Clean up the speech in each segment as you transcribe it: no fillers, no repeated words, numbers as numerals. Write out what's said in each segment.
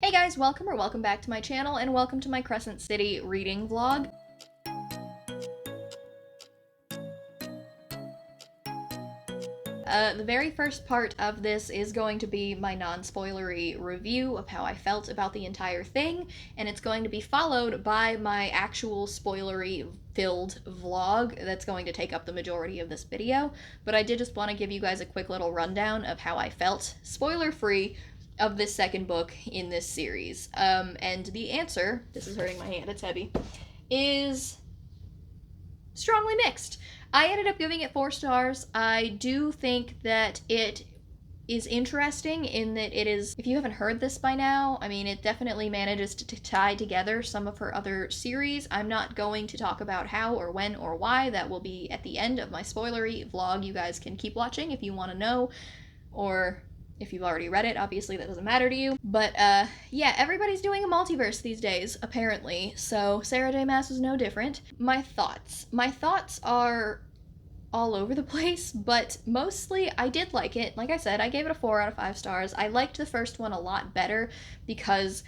Hey guys, welcome back to my channel, and welcome to my Crescent City reading vlog. The very first part of this is going to be my non-spoilery review of how I felt about the entire thing, and it's going to be followed by my actual spoilery-filled vlog that's going to take up the majority of this video. But I did just want to give you guys a quick little rundown of how I felt, spoiler-free, of this second book in this series. And the answer, this is hurting my hand, it's heavy, is strongly mixed. I ended up giving it 4 stars. I do think that it is interesting in that it is, if you haven't heard this by now, I mean, it definitely manages to tie together some of her other series. I'm not going to talk about how or when or why. That will be at the end of my spoilery vlog. You guys can keep watching if you want to know, or if you've already read it, obviously that doesn't matter to you. But yeah, everybody's doing a multiverse these days, apparently, so Sarah J. Maas is no different. My thoughts are all over the place, but mostly I did like it. Like I said, I gave it a 4 out of 5 stars. I liked the first one a lot better because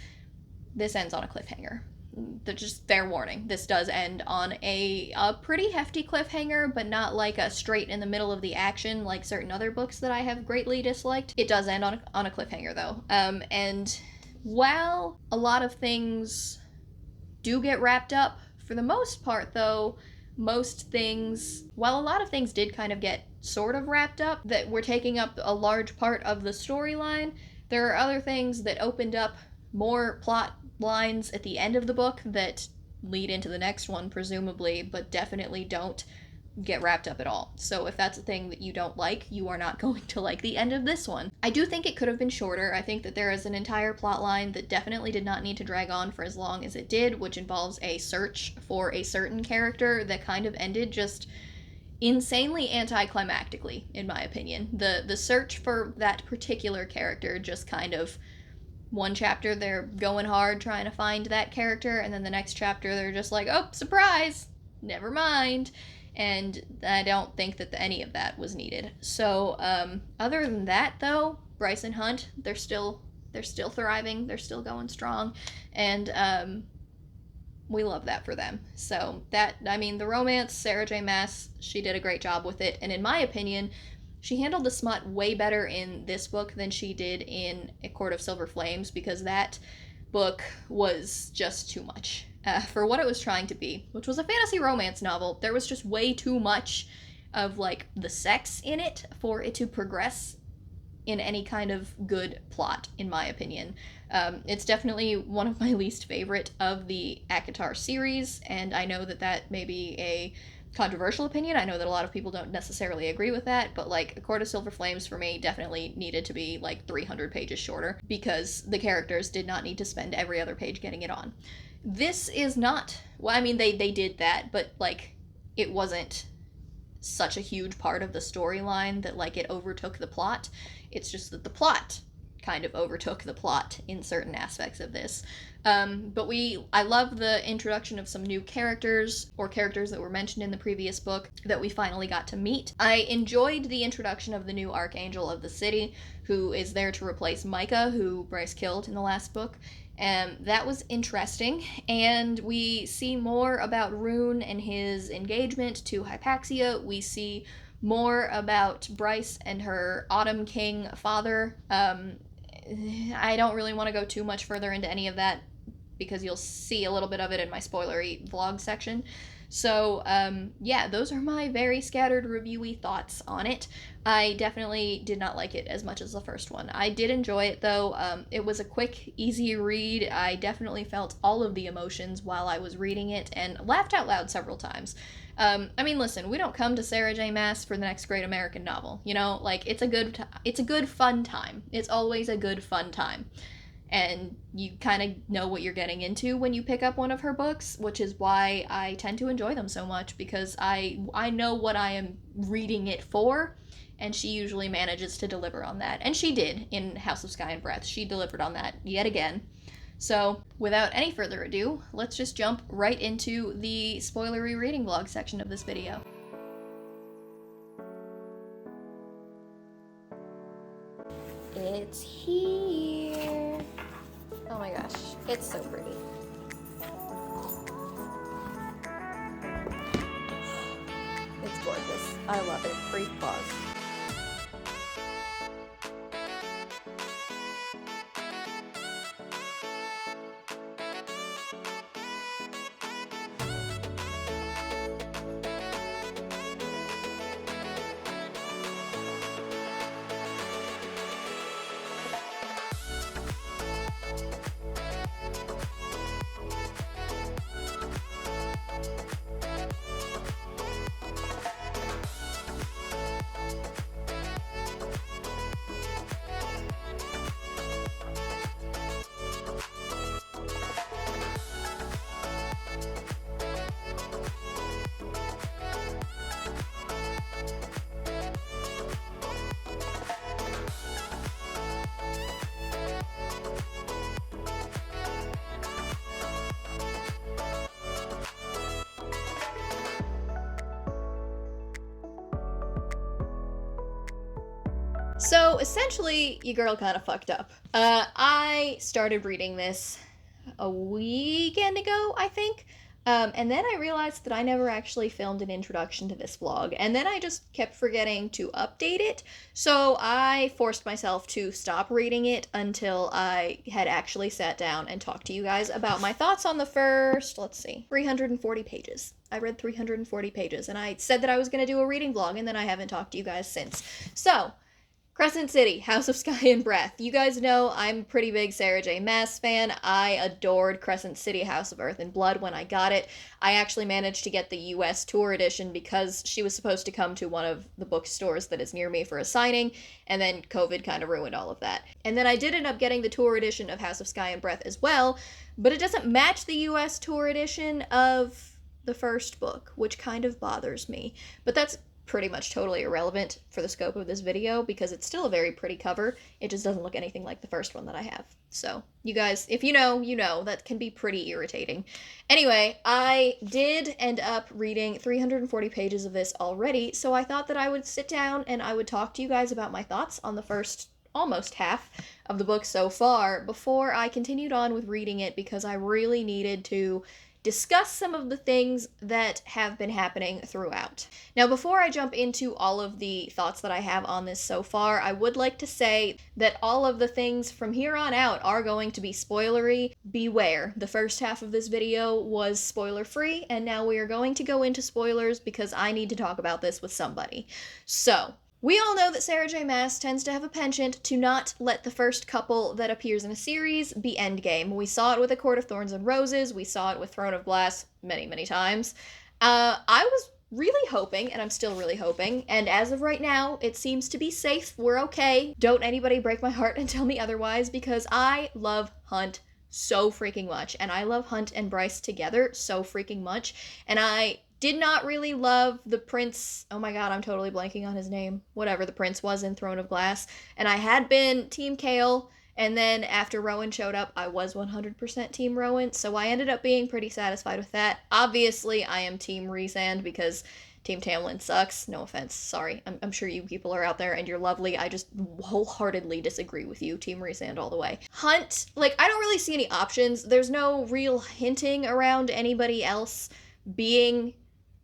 this ends on a cliffhanger. Just fair warning, this does end on a pretty hefty cliffhanger, but not like a straight in the middle of the action like certain other books that I have greatly disliked. It does end on a cliffhanger though. And while a lot of things do get wrapped up, for the most part though, while a lot of things did kind of get sort of wrapped up that were taking up a large part of the storyline, there are other things that opened up more plot lines at the end of the book that lead into the next one, presumably, but definitely don't get wrapped up at all. So if that's a thing that you don't like, you are not going to like the end of this one. I do think it could have been shorter. I think that there is an entire plot line that definitely did not need to drag on for as long as it did, which involves a search for a certain character that kind of ended just insanely anticlimactically, in my opinion. The search for that particular character just kind of, one chapter they're going hard trying to find that character, and then the next chapter they're just like, oh, surprise, never mind. And I don't think that any of that was needed. So other than that though, Bryce and Hunt, they're still thriving, they're still going strong, and we love that for them. So that, I mean, the romance, Sarah J. Maas, she did a great job with it, and in my opinion, she handled the smut way better in this book than she did in A Court of Silver Flames, because that book was just too much. For what it was trying to be, which was a fantasy romance novel, there was just way too much of, like, the sex in it for it to progress in any kind of good plot, in my opinion. It's definitely one of my least favorite of the ACOTAR series, and I know that that may be a controversial opinion. I know that a lot of people don't necessarily agree with that, but like A Court of Silver Flames for me definitely needed to be like 300 pages shorter because the characters did not need to spend every other page getting it on. This is not, well, I mean, they did that, but like it wasn't such a huge part of the storyline that like it overtook the plot. It's just that the plot kind of overtook the plot in certain aspects of this. But I love the introduction of some new characters, or characters that were mentioned in the previous book that we finally got to meet. I enjoyed the introduction of the new Archangel of the City, who is there to replace Micah, who Bryce killed in the last book. And that was interesting, and we see more about Rune and his engagement to Hypaxia. We see more about Bryce and her Autumn King father. I don't really want to go too much further into any of that because you'll see a little bit of it in my spoilery vlog section. So yeah, those are my very scattered reviewy thoughts on it. I definitely did not like it as much as the first one. I did enjoy it though. It was a quick, easy read. I definitely felt all of the emotions while I was reading it and laughed out loud several times. I mean, listen, we don't come to Sarah J. Maas for the next great American novel, you know? Like, it's a good fun time. It's always a good fun time. And you kind of know what you're getting into when you pick up one of her books, which is why I tend to enjoy them so much, because I know what I am reading it for, and she usually manages to deliver on that. And she did in House of Sky and Breath. She delivered on that yet again. So, without any further ado, let's just jump right into the spoilery reading vlog section of this video. It's here. Oh my gosh, it's so pretty. It's gorgeous. I love it. Brief pause. So essentially, your girl kind of fucked up. I started reading this a weekend ago, I think. And then I realized that I never actually filmed an introduction to this vlog, and then I just kept forgetting to update it, so I forced myself to stop reading it until I had actually sat down and talked to you guys about my thoughts on the first, 340 pages. I read 340 pages, and I said that I was going to do a reading vlog, and then I haven't talked to you guys since. So, Crescent City, House of Sky and Breath. You guys know I'm a pretty big Sarah J. Maas fan. I adored Crescent City, House of Earth and Blood when I got it. I actually managed to get the US tour edition because she was supposed to come to one of the bookstores that is near me for a signing, and then COVID kind of ruined all of that. And then I did end up getting the tour edition of House of Sky and Breath as well, but it doesn't match the US tour edition of the first book, which kind of bothers me. But that's pretty much totally irrelevant for the scope of this video because it's still a very pretty cover. It just doesn't look anything like the first one that I have. So, you guys, if you know, you know. That can be pretty irritating. Anyway, I did end up reading 340 pages of this already, so I thought that I would sit down and I would talk to you guys about my thoughts on the first almost half of the book so far before I continued on with reading it because I really needed to discuss some of the things that have been happening throughout. Now, before I jump into all of the thoughts that I have on this so far, I would like to say that all of the things from here on out are going to be spoilery. Beware. The first half of this video was spoiler-free, and now we are going to go into spoilers because I need to talk about this with somebody. So, we all know that Sarah J. Maas tends to have a penchant to not let the first couple that appears in a series be endgame. We saw it with A Court of Thorns and Roses, we saw it with Throne of Glass many, many times. I was really hoping, and I'm still really hoping, and as of right now, it seems to be safe, we're okay. Don't anybody break my heart and tell me otherwise, because I love Hunt so freaking much, and I love Hunt and Bryce together so freaking much, and I did not really love the prince. Oh my god, I'm totally blanking on his name. Whatever the prince was in Throne of Glass. And I had been Team Kale, and then after Rowan showed up, I was 100% Team Rowan, so I ended up being pretty satisfied with that. Obviously, I am Team Rhysand because Team Tamlin sucks. No offense, sorry. I'm sure you people are out there and you're lovely. I just wholeheartedly disagree with you. Team Rhysand all the way. Hunt, like, I don't really see any options. There's no real hinting around anybody else being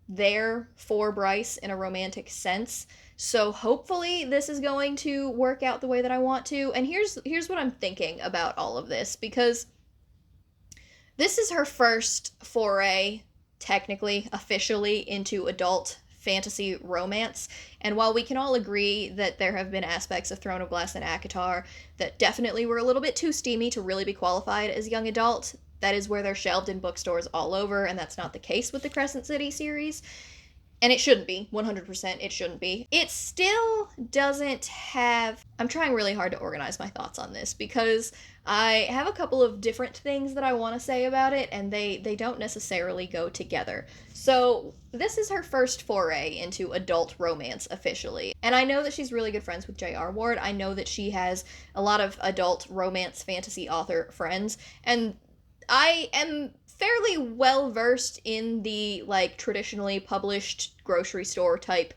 there for Bryce in a romantic sense. So hopefully this is going to work out the way that I want to. And here's what I'm thinking about all of this, because this is her first foray, technically, officially, into adult fantasy romance. And while we can all agree that there have been aspects of Throne of Glass and ACOTAR that definitely were a little bit too steamy to really be qualified as young adult, that is where they're shelved in bookstores all over, and that's not the case with the Crescent City series. And it shouldn't be. 100% it shouldn't be. It still doesn't have... I'm trying really hard to organize my thoughts on this, because I have a couple of different things that I want to say about it, and they don't necessarily go together. So, this is her first foray into adult romance, officially. And I know that she's really good friends with J.R. Ward. I know that she has a lot of adult romance fantasy author friends, and I am fairly well versed in the, like, traditionally published grocery store type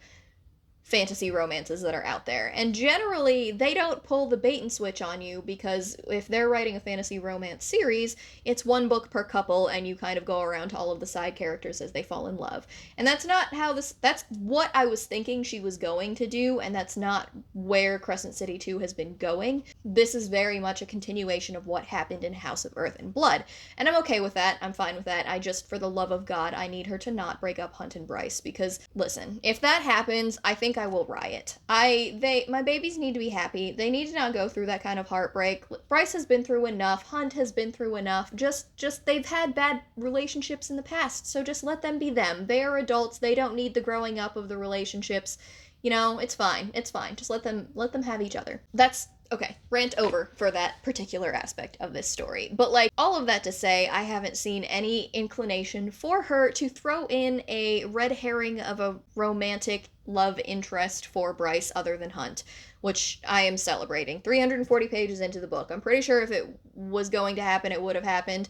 fantasy romances that are out there. And generally, they don't pull the bait and switch on you, because if they're writing a fantasy romance series, it's one book per couple, and you kind of go around to all of the side characters as they fall in love. And that's not how that's what I was thinking she was going to do, and that's not where Crescent City 2 has been going. This is very much a continuation of what happened in House of Earth and Blood. And I'm okay with that. I'm fine with that. I just, for the love of God, I need her to not break up Hunt and Bryce, because listen, if that happens, I think I will riot. My babies need to be happy. They need to not go through that kind of heartbreak. Bryce has been through enough. Hunt has been through enough. Just they've had bad relationships in the past, so just let them be them. They are adults. They don't need the growing up of the relationships. You know, it's fine. It's fine. Just let them have each other. That's okay, rant over for that particular aspect of this story. But, like, all of that to say, I haven't seen any inclination for her to throw in a red herring of a romantic love interest for Bryce other than Hunt, which I am celebrating. 340 pages into the book. I'm pretty sure if it was going to happen, it would have happened.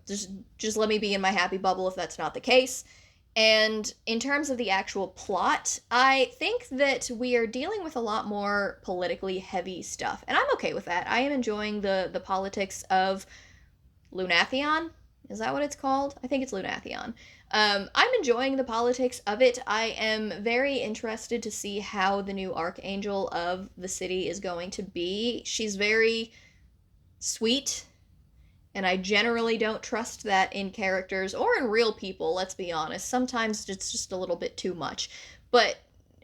Just let me be in my happy bubble if that's not the case. And in terms of the actual plot, I think that we are dealing with a lot more politically heavy stuff. And I'm okay with that. I am enjoying the politics of Lunathion. Is that what it's called? I think it's Lunathion. I'm enjoying the politics of it. I am very interested to see how the new Archangel of the city is going to be. She's very sweet, and I generally don't trust that in characters or in real people, let's be honest. Sometimes it's just a little bit too much. But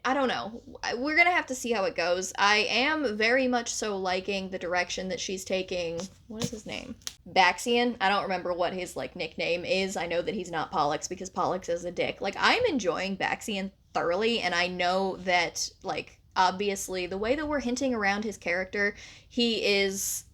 I don't know. We're going to have to see how it goes. I am very much so liking the direction that she's taking. What is his name? Baxian. I don't remember what his, like, nickname is. I know that he's not Pollux because Pollux is a dick. Like, I'm enjoying Baxian thoroughly, and I know that, like, obviously the way that we're hinting around his character, he is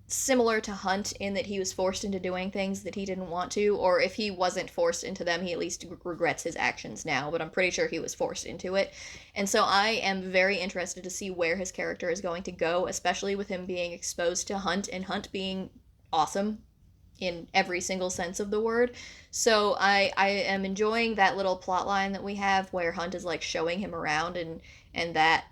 similar to Hunt in that he was forced into doing things that he didn't want to, or if he wasn't forced into them, he at least regrets his actions now, but I'm pretty sure he was forced into it. And so I am very interested to see where his character is going to go, especially with him being exposed to Hunt, and Hunt being awesome in every single sense of the word. So I am enjoying that little plot line that we have where Hunt is, like, showing him around, and that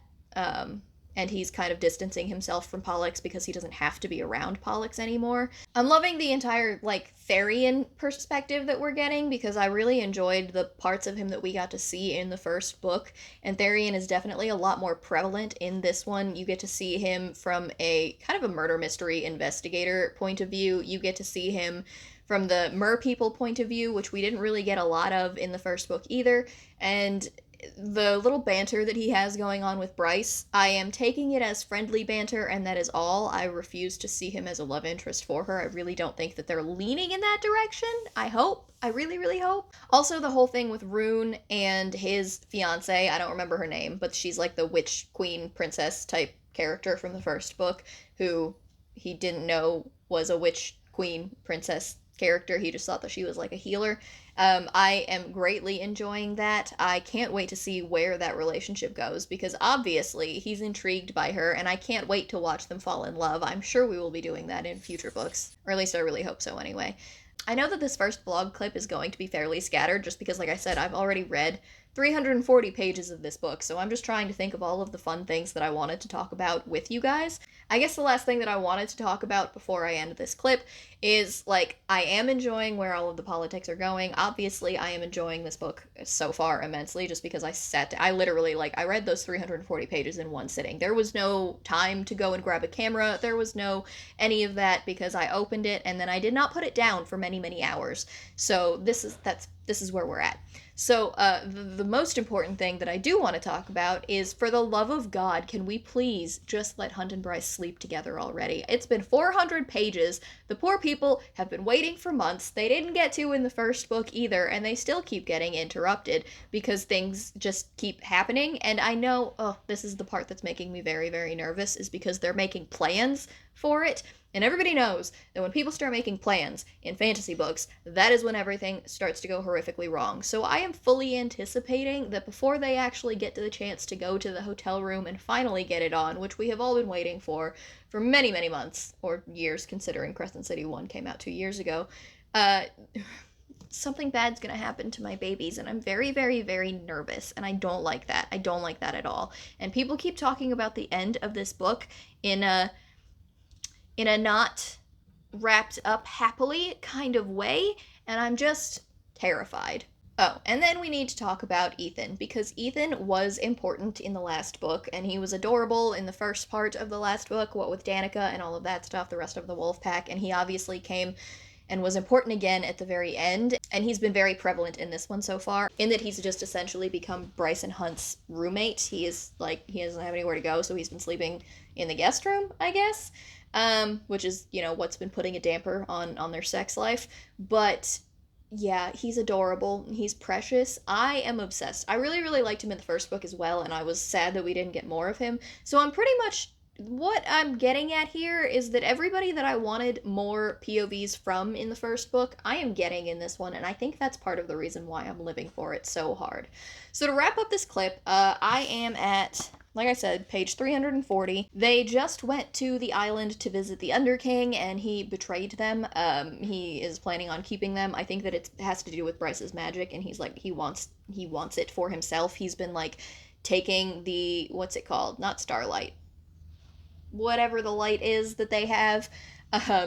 and he's kind of distancing himself from Pollux because he doesn't have to be around Pollux anymore. I'm loving the entire, like, Therian perspective that we're getting, because I really enjoyed the parts of him that we got to see in the first book, and Therian is definitely a lot more prevalent in this one. You get to see him from a kind of a murder mystery investigator point of view. You get to see him from the mer people point of view, which we didn't really get a lot of in the first book either, and the little banter that he has going on with Bryce, I am taking it as friendly banter, and that is all. I refuse to see him as a love interest for her. I really don't think that they're leaning in that direction. I hope. I really, really hope. Also, the whole thing with Rune and his fiance, I don't remember her name, but she's like the witch queen princess type character from the first book, who he didn't know was a witch queen princess character. He just thought that she was like a healer. I am greatly enjoying that. I can't wait to see where that relationship goes, because obviously he's intrigued by her, and I can't wait to watch them fall in love. I'm sure we will be doing that in future books, or at least I really hope so anyway. I know that this first blog clip is going to be fairly scattered, just because, like I said, I've already read 340 pages of this book, so I'm just trying to think of all of the fun things that I wanted to talk about with you guys. I guess the last thing that I wanted to talk about before I end this clip is, like, I am enjoying where all of the politics are going. Obviously, I am enjoying this book so far immensely, just because I literally, like, I read those 340 pages in one sitting. There was no time to go and grab a camera. There was no any of that, because I opened it and then I did not put it down for many, many hours. So this is where we're at. So, the most important thing that I do want to talk about is, for the love of God, can we please just let Hunt and Bryce sleep together already? It's been 400 pages. The poor people have been waiting for months. They didn't get to in the first book either, and they still keep getting interrupted because things just keep happening. And I know, this is the part that's making me very, very nervous, is because they're making plans for it. And everybody knows that when people start making plans in fantasy books, that is when everything starts to go horrifically wrong. So I am fully anticipating that before they actually get to the chance to go to the hotel room and finally get it on, which we have all been waiting for many, many months, or years, considering Crescent City 1 came out 2 years ago, something bad's gonna happen to my babies, and I'm very, very, very nervous, and I don't like that. I don't like that at all. And people keep talking about the end of this book in a not wrapped up happily kind of way, and I'm just terrified. Oh, and then we need to talk about Ethan, because Ethan was important in the last book, and he was adorable in the first part of the last book, what with Danica and all of that stuff, the rest of the wolf pack, and he obviously came and was important again at the very end, and he's been very prevalent in this one so far, in that he's just essentially become Bryce and Hunt's roommate. He is, like, he doesn't have anywhere to go, so he's been sleeping in the guest room, I guess, which is, you know, what's been putting a damper on their sex life, but yeah, he's adorable. He's precious. I am obsessed. I really, really liked him in the first book as well, and I was sad that we didn't get more of him. So I'm pretty much, what I'm getting at here is that everybody that I wanted more POVs from in the first book, I am getting in this one, and I think that's part of the reason why I'm living for it so hard. So to wrap up this clip, I am at, like I said, page 340. They just went to the island to visit the Underking, and he betrayed them. He is planning on keeping them. I think that it has to do with Bryce's magic, and he's like, he wants it for himself. He's been like taking the, what's it called? Not Starlight. Whatever the light is that they have.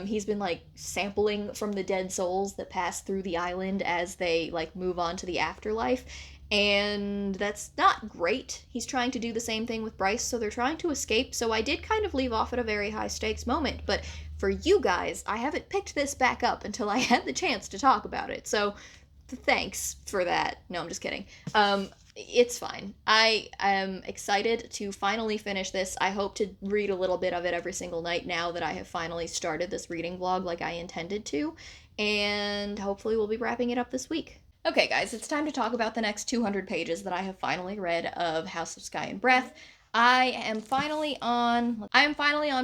He's been like sampling from the dead souls that pass through the island as they like move on to the afterlife, and that's not great. He's trying to do the same thing with Bryce, so they're trying to escape. So I did kind of leave off at a very high stakes moment, but for you guys, I haven't picked this back up until I had the chance to talk about it, so thanks for that. No, I'm just kidding. It's fine. I am excited to finally finish this. I hope to read a little bit of it every single night now that I have finally started this reading vlog like I intended to, and hopefully we'll be wrapping it up this week. Okay guys, it's time to talk about the next 200 pages that I have finally read of House of Sky and Breath. I am finally on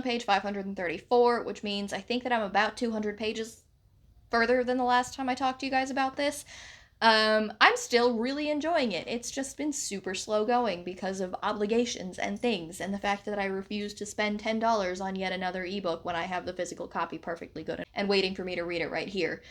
page 534, which means I think that I'm about 200 pages further than the last time I talked to you guys about this. I'm still really enjoying it. It's just been super slow going because of obligations and things, and the fact that I refuse to spend $10 on yet another ebook when I have the physical copy perfectly good and waiting for me to read it right here.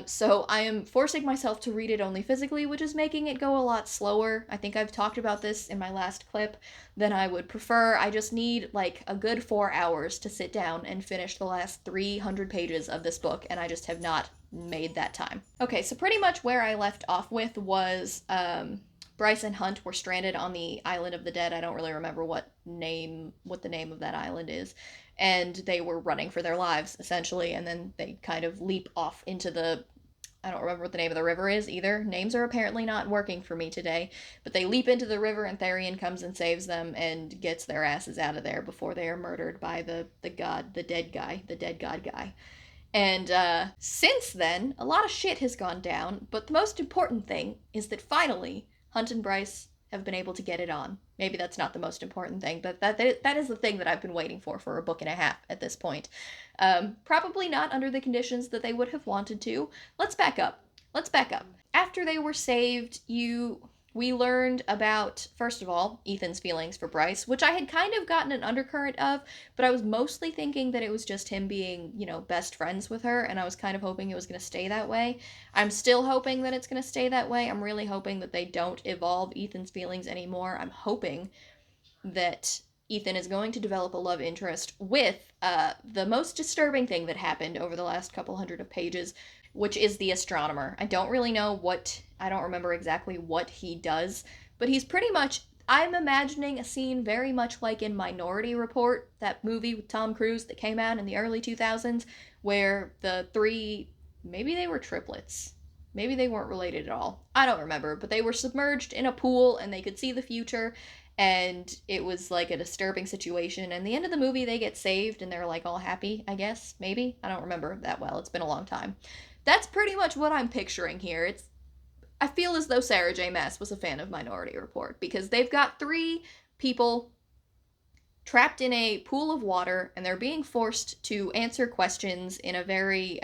So I am forcing myself to read it only physically, which is making it go a lot slower. I think I've talked about this in my last clip than I would prefer. I just need like a good 4 hours to sit down and finish the last 300 pages of this book, and I just have not made that time. Okay, so pretty much where I left off with was Bryce and Hunt were stranded on the Island of the Dead. I don't really remember what the name of that island is. And they were running for their lives, essentially, and then they kind of leap off into the, I don't remember what the name of the river is either. Names are apparently not working for me today, but they leap into the river and Therian comes and saves them and gets their asses out of there before they are murdered by the dead god guy. And since then, a lot of shit has gone down, but the most important thing is that finally, Hunt and Bryce have been able to get it on. Maybe that's not the most important thing, but that is the thing that I've been waiting for a book and a half at this point. Probably not under the conditions that they would have wanted to. Let's back up. After they were saved, we learned about, first of all, Ethan's feelings for Bryce, which I had kind of gotten an undercurrent of, but I was mostly thinking that it was just him being, you know, best friends with her, and I was kind of hoping it was going to stay that way. I'm still hoping that it's going to stay that way. I'm really hoping that they don't evolve Ethan's feelings anymore. I'm hoping that Ethan is going to develop a love interest with the most disturbing thing that happened over the last couple hundred of pages, which is the astronomer. I don't remember exactly what he does, but he's pretty much, I'm imagining a scene very much like in Minority Report, that movie with Tom Cruise that came out in the early 2000s, where the three, maybe they were triplets. Maybe they weren't related at all. I don't remember, but they were submerged in a pool and they could see the future, and it was like a disturbing situation. And the end of the movie, they get saved and they're like all happy, I guess, maybe? I don't remember that well. It's been a long time. That's pretty much what I'm picturing here. I feel as though Sarah J. Maas was a fan of Minority Report, because they've got 3 people trapped in a pool of water, and they're being forced to answer questions in a very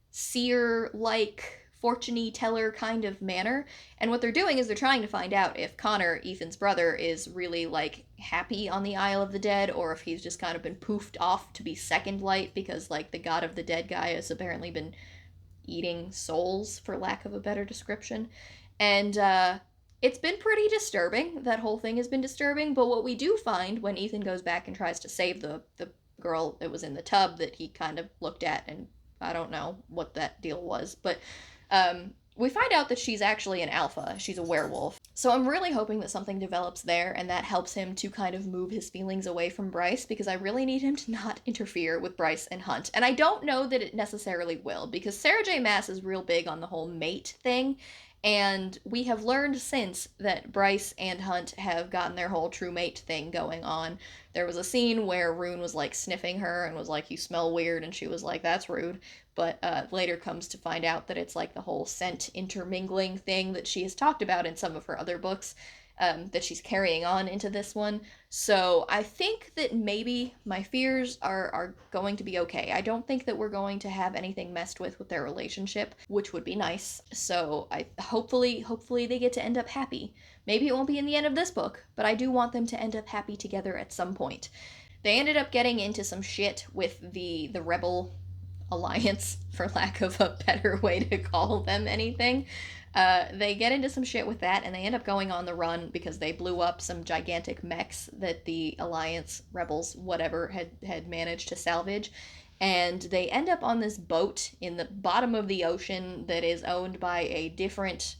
seer-like, fortune teller kind of manner. And what they're doing is they're trying to find out if Connor, Ethan's brother, is really like happy on the Isle of the Dead, or if he's just kind of been poofed off to be second light because like the god of the dead guy has apparently been eating souls, for lack of a better description. And it's been pretty disturbing. That whole thing has been disturbing. But what we do find when Ethan goes back and tries to save the girl that was in the tub that he kind of looked at, and I don't know what that deal was, but we find out that she's actually an alpha. She's a werewolf. So I'm really hoping that something develops there and that helps him to kind of move his feelings away from Bryce, because I really need him to not interfere with Bryce and Hunt. And I don't know that it necessarily will, because Sarah J. Maas is real big on the whole mate thing. And we have learned since that Bryce and Hunt have gotten their whole true mate thing going on. There was a scene where Rune was like sniffing her and was like, "You smell weird," and she was like, "That's rude." But later comes to find out that it's like the whole scent intermingling thing that she has talked about in some of her other books, that she's carrying on into this one. So I think that maybe my fears are going to be okay. I don't think that we're going to have anything messed with their relationship, which would be nice. So I hopefully they get to end up happy. Maybe it won't be in the end of this book, but I do want them to end up happy together at some point. They ended up getting into some shit with the Rebel Alliance, for lack of a better way to call them anything. They get into some shit with that, and they end up going on the run because they blew up some gigantic mechs that the Alliance, Rebels, whatever, had managed to salvage. And they end up on this boat in the bottom of the ocean that is owned by a different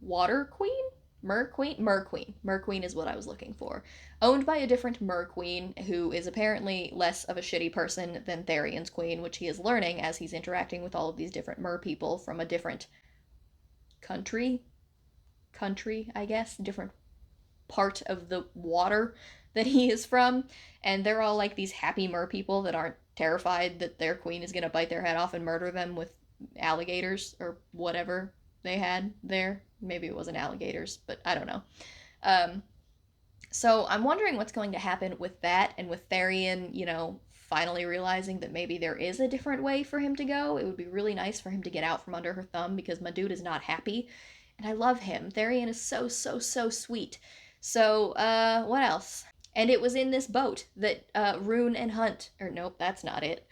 water queen? Mer queen is what I was looking for. Owned by a different mer queen who is apparently less of a shitty person than Therion's queen, which he is learning as he's interacting with all of these different mer people from a different country, I guess, different part of the water that he is from. And they're all like these happy mer people that aren't terrified that their queen is going to bite their head off and murder them with alligators or whatever they had there. Maybe it wasn't alligators, but I don't know. So I'm wondering what's going to happen with that, and with Therion, finally realizing that maybe there is a different way for him to go. It would be really nice for him to get out from under her thumb, because my dude is not happy. And I love him. Therion is so, so, so sweet. So, what else? And it was in this boat that Rune and Hunt, or nope, that's not it.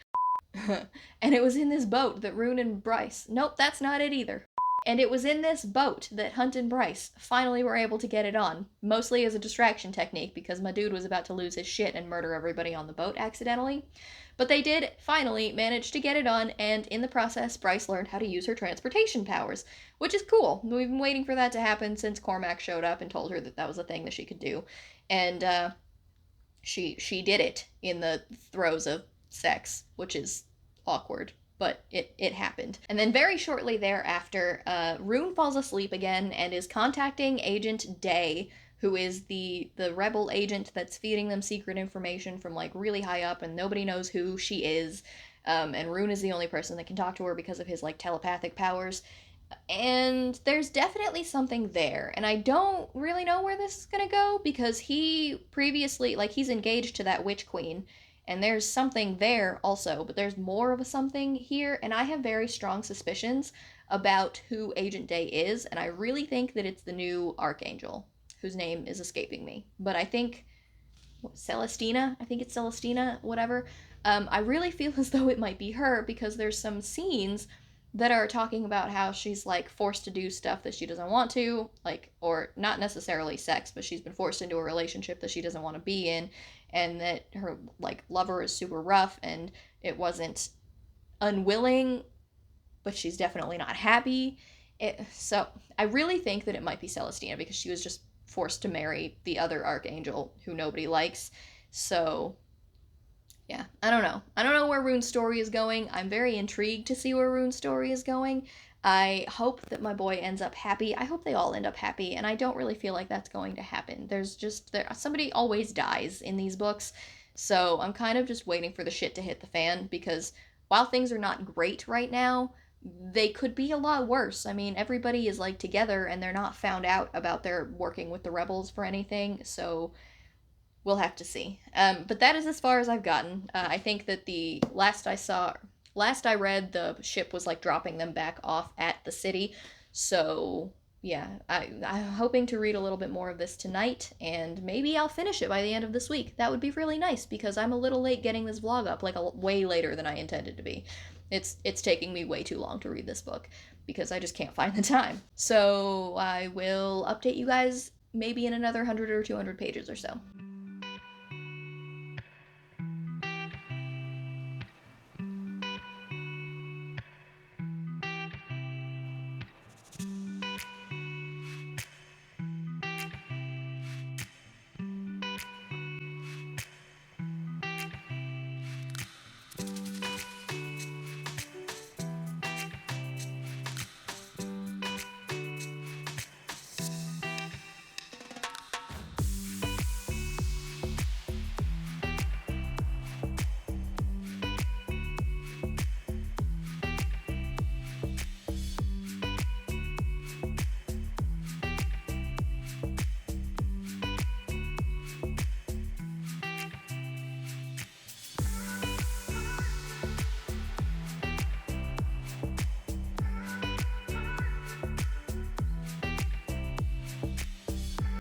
And it was in this boat that Rune and Bryce, nope, that's not it either. And it was in this boat that Hunt and Bryce finally were able to get it on, mostly as a distraction technique because my dude was about to lose his shit and murder everybody on the boat accidentally. But they did finally manage to get it on, and in the process, Bryce learned how to use her transportation powers, which is cool. We've been waiting for that to happen since Cormac showed up and told her that that was a thing that she could do. And she did it in the throes of sex, which is awkward. But it happened. And then very shortly thereafter, Rune falls asleep again and is contacting Agent Day, who is the rebel agent that's feeding them secret information from like really high up, and nobody knows who she is. And Rune is the only person that can talk to her because of his like telepathic powers. And there's definitely something there. And I don't really know where this is gonna go, because he previously, like, he's engaged to that witch queen. And there's something there also, but there's more of a something here, and I have very strong suspicions about who Agent Day is, and I really think that it's the new Archangel, whose name is escaping me. But I think Celestina, I think it's Celestina, whatever. I really feel as though it might be her, because there's some scenes that are talking about how she's like forced to do stuff that she doesn't want to, like, or not necessarily sex, but she's been forced into a relationship that she doesn't want to be in, and that her like lover is super rough, and it wasn't unwilling, but she's definitely not happy. So I really think that it might be Celestina, because she was just forced to marry the other Archangel who nobody likes. So yeah, I don't know where Rune's story is going. I'm very intrigued to see where Rune's story is going. I hope that my boy ends up happy. I hope they all end up happy, and I don't really feel like that's going to happen. Somebody always dies in these books, so I'm kind of just waiting for the shit to hit the fan, because while things are not great right now, they could be a lot worse. I mean, everybody is like together, and they're not found out about their working with the rebels for anything, so we'll have to see. But that is as far as I've gotten. I think that the last I read, the ship was like dropping them back off at the city. So yeah, I'm hoping to read a little bit more of this tonight, and maybe I'll finish it by the end of this week. That would be really nice, because I'm a little late getting this vlog up, like way later than I intended to be. It's taking me way too long to read this book, because I just can't find the time. So I will update you guys maybe in another 100 or 200 pages or so.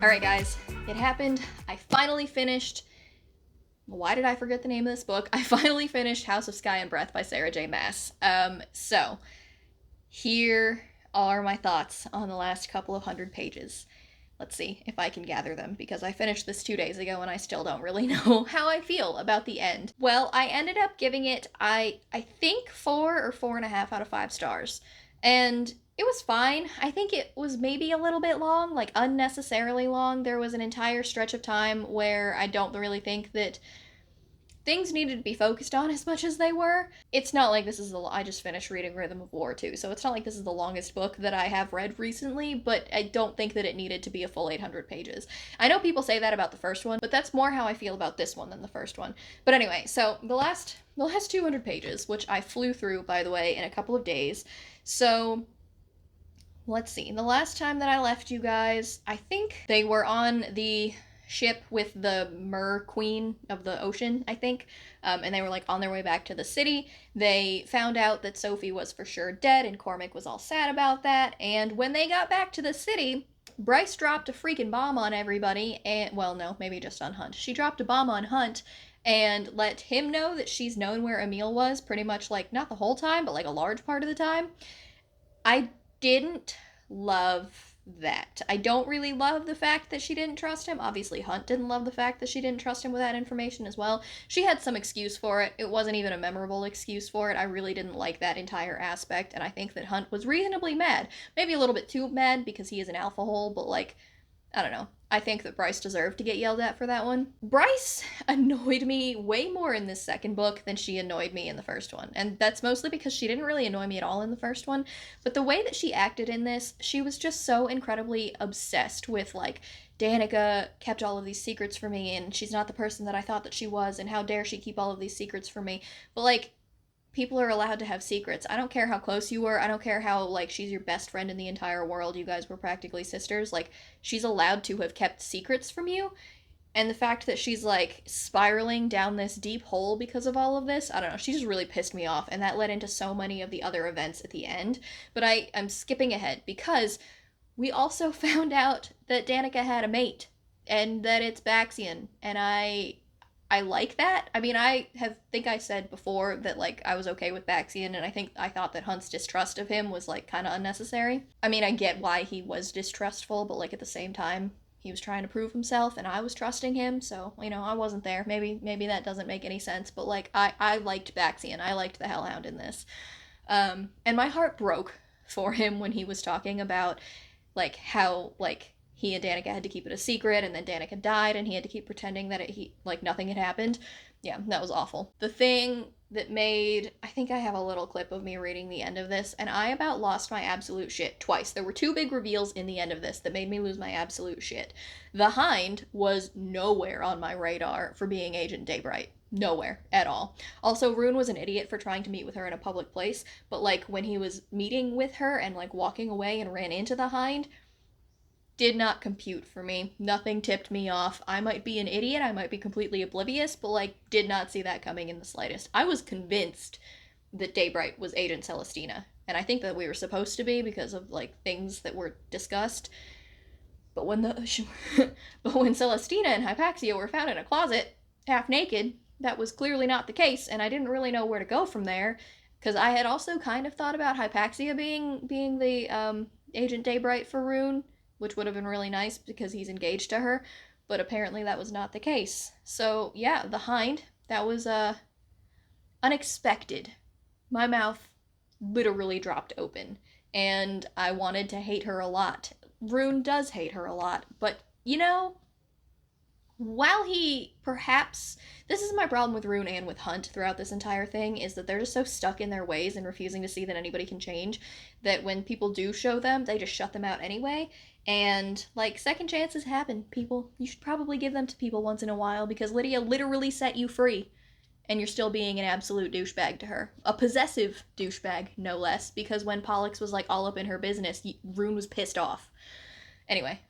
Alright guys, it happened. I finally finished... Why did I forget the name of this book? I finally finished House of Sky and Breath by Sarah J. Maas. So, here are my thoughts on the last couple of 100 pages. Let's see if I can gather them, because I finished this 2 days ago and I still don't really know how I feel about the end. Well, I ended up giving it, I think 4 or 4.5 out of 5 stars. And it was fine. I think it was maybe a little bit long, like unnecessarily long. There was an entire stretch of time where I don't really think that things needed to be focused on as much as they were. It's not like this is I just finished reading Rhythm of War too, so it's not like this is the longest book that I have read recently, but I don't think that it needed to be a full 800 pages. I know people say that about the first one, but that's more how I feel about this one than the first one. But anyway, so the last 200 pages, which I flew through, by the way, in a couple of days. So let's see, the last time that I left you guys, I think they were on the ship with the Mer Queen of the Ocean, I think, and they were like on their way back to the city. They found out that Sophie was for sure dead, and Cormac was all sad about that, and when they got back to the city, Bryce dropped a freaking bomb on everybody, and, well, no, maybe just on Hunt. She dropped a bomb on Hunt and let him know that she's known where Emil was pretty much, like, not the whole time, but like a large part of the time. I didn't love that. I don't really love the fact that she didn't trust him. Obviously, Hunt didn't love the fact that she didn't trust him with that information as well. She had some excuse for it. It wasn't even a memorable excuse for it. I really didn't like that entire aspect, and I think that Hunt was reasonably mad. Maybe a little bit too mad because he is an alpha hole, but like, I don't know. I think that Bryce deserved to get yelled at for that one. Bryce annoyed me way more in this second book than she annoyed me in the first one. And that's mostly because she didn't really annoy me at all in the first one. But the way that she acted in this, she was just so incredibly obsessed with, like, Danica kept all of these secrets for me, and she's not the person that I thought that she was, and how dare she keep all of these secrets from me. But, like, people are allowed to have secrets. I don't care how close you were. I don't care how, like, she's your best friend in the entire world. You guys were practically sisters. Like, she's allowed to have kept secrets from you. And the fact that she's, like, spiraling down this deep hole because of all of this, I don't know. She just really pissed me off. And that led into so many of the other events at the end. But I'm skipping ahead because we also found out that Danica had a mate. And that it's Baxian. And I like that. I mean, think I said before that, like, I was okay with Baxian, and I thought that Hunt's distrust of him was, like, kind of unnecessary. I mean, I get why he was distrustful, but, like, at the same time, he was trying to prove himself, and I was trusting him, so, you know, I wasn't there. Maybe that doesn't make any sense, but, like, I liked Baxian. I liked the Hellhound in this. And my heart broke for him when he was talking about, like, how, like, he and Danica had to keep it a secret, and then Danica died, and he had to keep pretending that nothing had happened. Yeah, that was awful. The thing that made... I think I have a little clip of me reading the end of this, and I about lost my absolute shit twice. There were 2 big reveals in the end of this that made me lose my absolute shit. The Hind was nowhere on my radar for being Agent Daybright. Nowhere at all. Also, Rune was an idiot for trying to meet with her in a public place, but, like, when he was meeting with her and, like, walking away and ran into the Hind, did not compute for me. Nothing tipped me off. I might be an idiot, I might be completely oblivious, but, like, did not see that coming in the slightest. I was convinced that Daybright was Agent Celestina. And I think that we were supposed to be because of, like, things that were discussed. But when but when Celestina and Hypaxia were found in a closet, half naked, that was clearly not the case, and I didn't really know where to go from there, because I had also kind of thought about Hypaxia being the Agent Daybright for Rune, which would have been really nice because he's engaged to her, but apparently that was not the case. So yeah, the Hind, that was unexpected. My mouth literally dropped open, and I wanted to hate her a lot. Rune does hate her a lot, but you know, while he perhaps, this is my problem with Rune and with Hunt throughout this entire thing, is that they're just so stuck in their ways and refusing to see that anybody can change, that when people do show them, they just shut them out anyway. And like, second chances happen, people. You should probably give them to people once in a while, because Lydia literally set you free, and you're still being an absolute douchebag to her. A possessive douchebag, no less, because when Pollux was like all up in her business, Rune was pissed off. Anyway,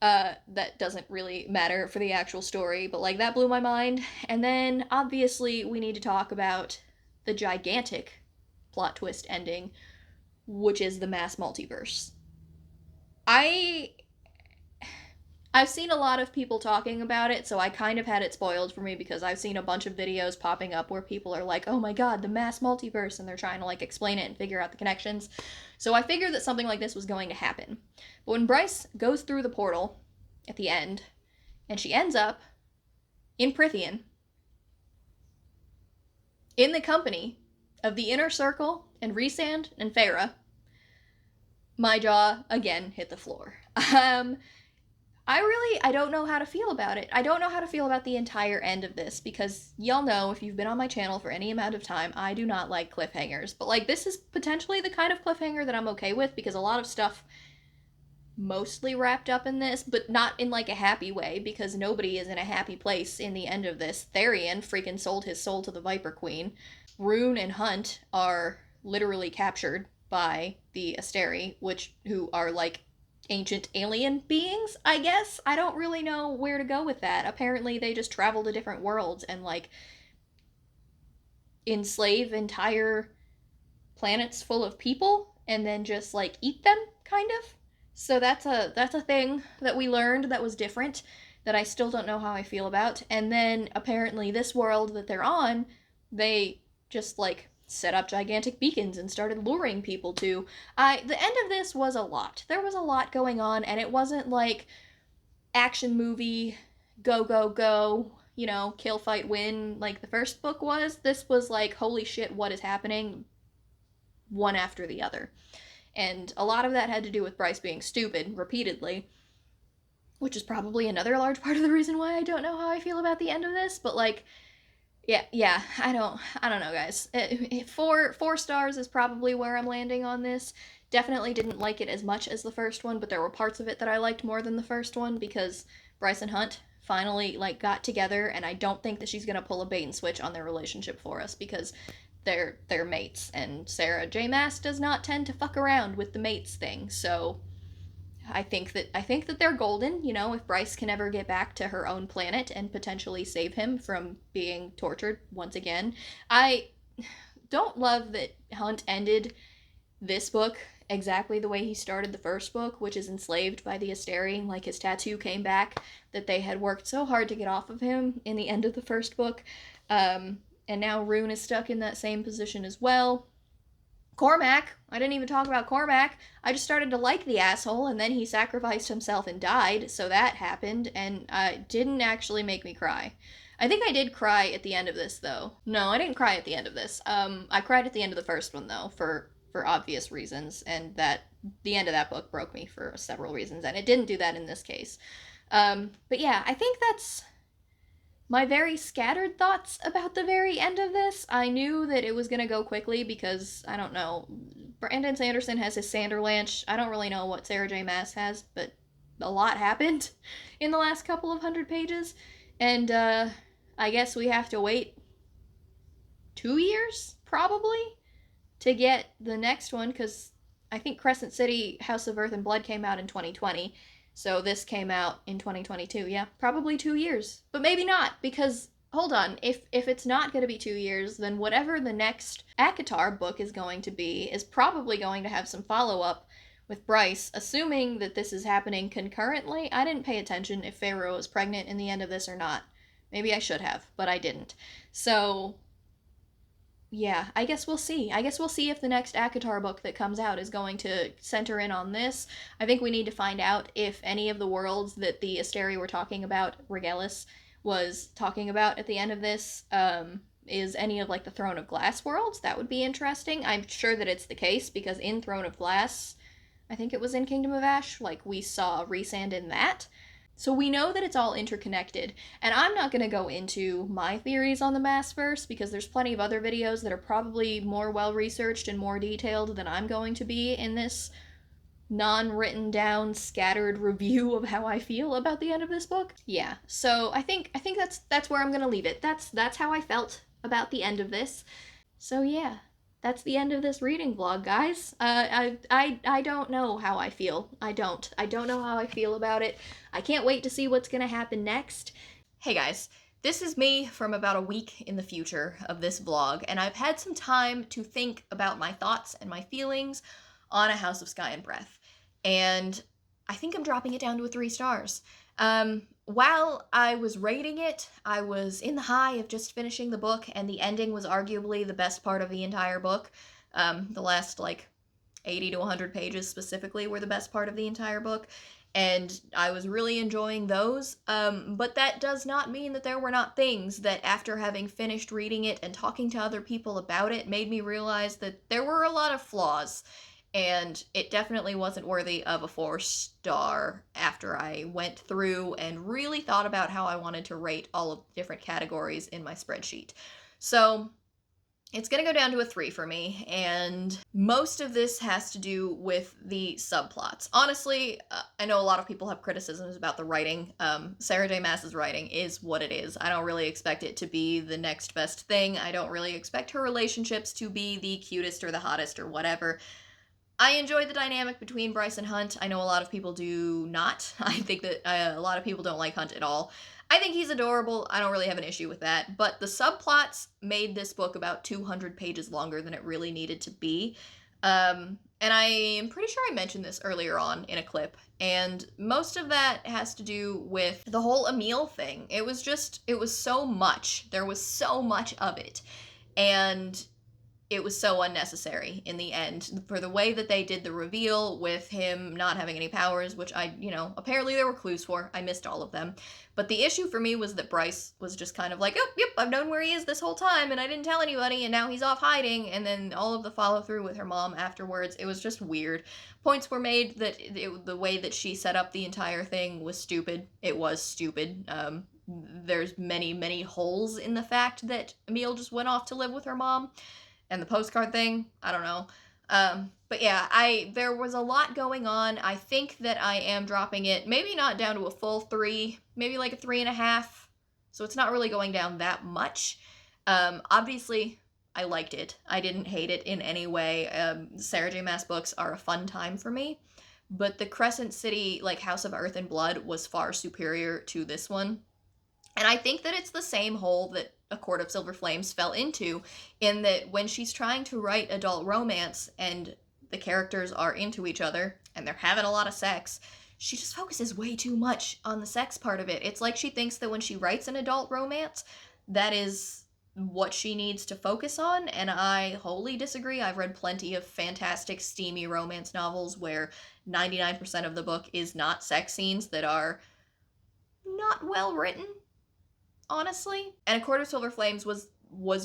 that doesn't really matter for the actual story, but like, that blew my mind. And then obviously we need to talk about the gigantic plot twist ending, which is the mass multiverse. I've seen a lot of people talking about it, so I kind of had it spoiled for me, because I've seen a bunch of videos popping up where people are like, oh my god, the mass multiverse, and they're trying to like explain it and figure out the connections. So I figured that something like this was going to happen. But when Bryce goes through the portal at the end, and she ends up in Prythian, in the company of the Inner Circle and Rhysand and Farah, my jaw again hit the floor. I don't know how to feel about it. I don't know how to feel about the entire end of this, because y'all know, if you've been on my channel for any amount of time, I do not like cliffhangers. But like, this is potentially the kind of cliffhanger that I'm okay with, because a lot of stuff mostly wrapped up in this, but not in like a happy way, because nobody is in a happy place in the end of this. Therian freaking sold his soul to the Viper Queen. Rune and Hunt are literally captured by the Asteri, who are like ancient alien beings, I guess. I don't really know where to go with that. Apparently they just travel to different worlds and like enslave entire planets full of people and then just like eat them, kind of. So that's a thing that we learned that was different, that I still don't know how I feel about. And then apparently this world that they're on, they just like set up gigantic beacons and started luring people to. The end of this was a lot. There was a lot going on, and it wasn't like action movie, go, go, go, you know, kill, fight, win, like the first book was. This was like, holy shit, what is happening? One after the other. And a lot of that had to do with Bryce being stupid repeatedly, which is probably another large part of the reason why I don't know how I feel about the end of this. But like, yeah, I don't know, guys. 4 stars is probably where I'm landing on this. Definitely didn't like it as much as the first one, but there were parts of it that I liked more than the first one, because Bryce and Hunt finally like got together, and I don't think that she's gonna pull a bait and switch on their relationship for us, because they're mates, and Sarah J. Maas does not tend to fuck around with the mates thing. So I think that they're golden, you know, if Bryce can ever get back to her own planet and potentially save him from being tortured once again. I don't love that Hunt ended this book exactly the way he started the first book, which is enslaved by the Asteri. Like, his tattoo came back that they had worked so hard to get off of him in the end of the first book. And now Rune is stuck in that same position as well. Cormac, I didn't even talk about Cormac. I just started to like the asshole, and then he sacrificed himself and died, so that happened, and didn't actually make me cry. I think I did cry at the end of this, though. No, I didn't cry at the end of this. I cried at the end of the first one, though, for obvious reasons, and that the end of that book broke me for several reasons, and it didn't do that in this case. But yeah, I think that's my very scattered thoughts about the very end of this. I knew that it was going to go quickly because, I don't know, Brandon Sanderson has his Sanderlanche. I don't really know what Sarah J. Maas has, but a lot happened in the last couple of 100 pages. And I guess we have to wait 2 years, probably, to get the next one, because I think Crescent City, House of Earth and Blood came out in 2020. So this came out in 2022. Yeah, probably 2 years. But maybe not, because hold on. If it's not going to be 2 years, then whatever the next ACOTAR book is going to be is probably going to have some follow-up with Bryce, assuming that this is happening concurrently. I didn't pay attention if Pharaoh was pregnant in the end of this or not. Maybe I should have, but I didn't. So, yeah, I guess we'll see. I guess we'll see if the next ACOTAR book that comes out is going to center in on this. I think we need to find out if any of the worlds that the Asteri were talking about, Regalis, was talking about at the end of this, is any of, like, the Throne of Glass worlds. That would be interesting. I'm sure that it's the case, because in Throne of Glass, I think it was in Kingdom of Ash, like, we saw Rhysand in that. So we know that it's all interconnected, and I'm not going to go into my theories on the Massverse, because there's plenty of other videos that are probably more well-researched and more detailed than I'm going to be in this non-written down, scattered review of how I feel about the end of this book. Yeah, so I think that's where I'm going to leave it. That's how I felt about the end of this. So yeah. That's the end of this reading vlog, guys. I don't know how I feel. I don't know how I feel about it. I can't wait to see what's gonna happen next. Hey guys, this is me from about a week in the future of this vlog, and I've had some time to think about my thoughts and my feelings on A House of Sky and Breath. And I think I'm dropping it down to a 3 stars. While I was rating it, I was in the high of just finishing the book, and the ending was arguably the best part of the entire book. The last, like, 80 to 100 pages specifically were the best part of the entire book, and I was really enjoying those. But that does not mean that there were not things that, after having finished reading it and talking to other people about it, made me realize that there were a lot of flaws. And it definitely wasn't worthy of a 4-star after I went through and really thought about how I wanted to rate all of the different categories in my spreadsheet. So it's gonna go down to a 3 for me, and most of this has to do with the subplots. Honestly, I know a lot of people have criticisms about the writing. Sarah J. Maas's writing is what it is. I don't really expect it to be the next best thing. I don't really expect her relationships to be the cutest or the hottest or whatever. I enjoy the dynamic between Bryce and Hunt. I know a lot of people do not. I think that a lot of people don't like Hunt at all. I think he's adorable. I don't really have an issue with that. But the subplots made this book about 200 pages longer than it really needed to be. And I am pretty sure I mentioned this earlier on in a clip. And most of that has to do with the whole Emil thing. It was so much. There was so much of it. And it was so unnecessary in the end. For the way that they did the reveal with him not having any powers, which apparently there were clues for. I missed all of them. But the issue for me was that Bryce was just kind of like, oh, yep, I've known where he is this whole time, and I didn't tell anybody, and now he's off hiding, and then all of the follow-through with her mom afterwards, it was just weird. Points were made that the way that she set up the entire thing was stupid. It was stupid. There's many, many holes in the fact that Emil just went off to live with her mom. And the postcard thing, I don't know. But yeah, there was a lot going on. I think that I am dropping it, maybe not down to a full 3, maybe like a 3.5. So it's not really going down that much. Obviously, I liked it. I didn't hate it in any way. Sarah J. Maas books are a fun time for me. But the Crescent City, like, House of Earth and Blood was far superior to this one. And I think that it's the same hole that A Court of Silver Flames fell into, in that when she's trying to write adult romance and the characters are into each other and they're having a lot of sex, she just focuses way too much on the sex part of it. It's like she thinks that when she writes an adult romance, that is what she needs to focus on, and I wholly disagree. I've read plenty of fantastic, steamy romance novels where 99% of the book is not sex scenes that are not well written, honestly. And A Court of Silver Flames was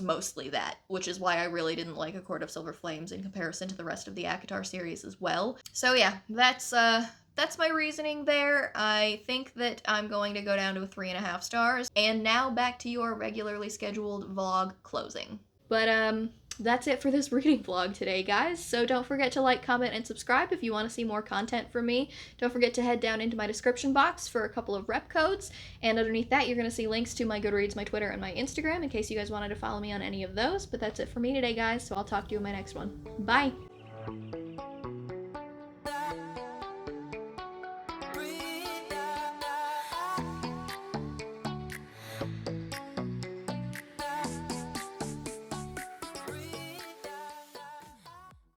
mostly that, which is why I really didn't like A Court of Silver Flames in comparison to the rest of the ACOTAR series as well. So yeah, that's my reasoning there. I think that I'm going to go down to a 3.5 stars. And now back to your regularly scheduled vlog closing. But that's it for this reading vlog today, guys. So don't forget to like, comment, and subscribe if you want to see more content from me. Don't forget to head down into my description box for a couple of rep codes. And underneath that, you're going to see links to my Goodreads, my Twitter, and my Instagram in case you guys wanted to follow me on any of those. But that's it for me today, guys. So I'll talk to you in my next one. Bye!